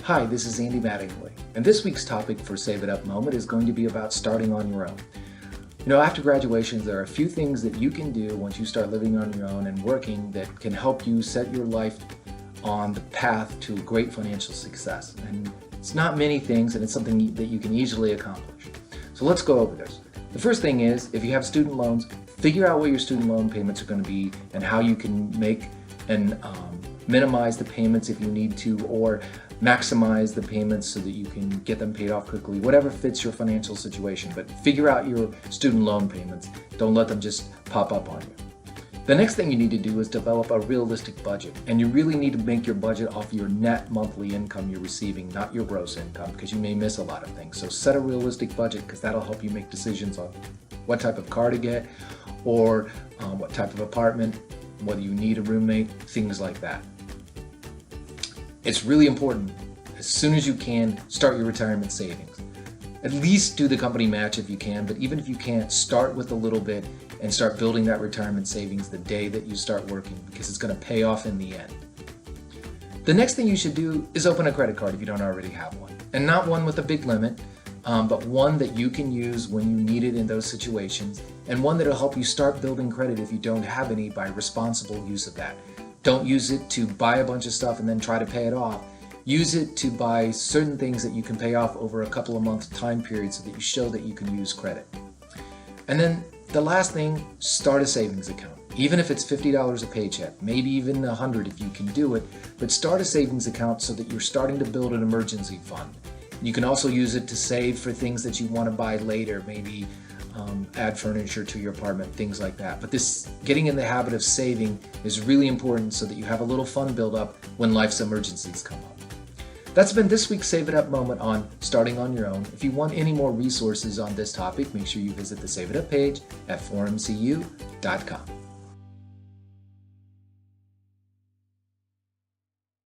Hi, this is Andy Mattingly, and this week's topic for Save It Up Moment is going to be about starting on your own. After graduation, there are a few things that you can do once you start living on your own and working that can help you set your life on the path to great financial success. And it's not many things, and it's something that you can easily accomplish. So let's go over this. The first thing is, if you have student loans, figure out what your student loan payments are going to be and how you can make and minimize the payments if you need to, or maximize the payments so that you can get them paid off quickly, whatever fits your financial situation. But figure out your student loan payments. Don't let them just pop up on you. The next thing you need to do is develop a realistic budget. And you really need to make your budget off your net monthly income you're receiving, not your gross income, because you may miss a lot of things. So set a realistic budget, because that'll help you make decisions on what type of car to get, or what type of apartment, whether you need a roommate, things like that. It's really important, as soon as you can, start your retirement savings. At least do the company match if you can, but even if you can't, start with a little bit and start building that retirement savings the day that you start working, because it's going to pay off in the end. The next thing you should do is open a credit card if you don't already have one. And not one with a big limit, but one that you can use when you need it in those situations, and one that will help you start building credit if you don't have any by responsible use of that. Don't use it to buy a bunch of stuff and then try to pay it off. Use it to buy certain things that you can pay off over a couple of months time period so that you show that you can use credit. And then the last thing, start a savings account. Even if it's $50 a paycheck, maybe even $100 if you can do it, but start a savings account so that you're starting to build an emergency fund. You can also use it to save for things that you want to buy later, maybe add furniture to your apartment, things like that. But this getting in the habit of saving is really important so that you have a little fund build up when life's emergencies come up. That's been this week's Save It Up moment on starting on your own. If you want any more resources on this topic, make sure you visit the Save It Up page at forumcu.com.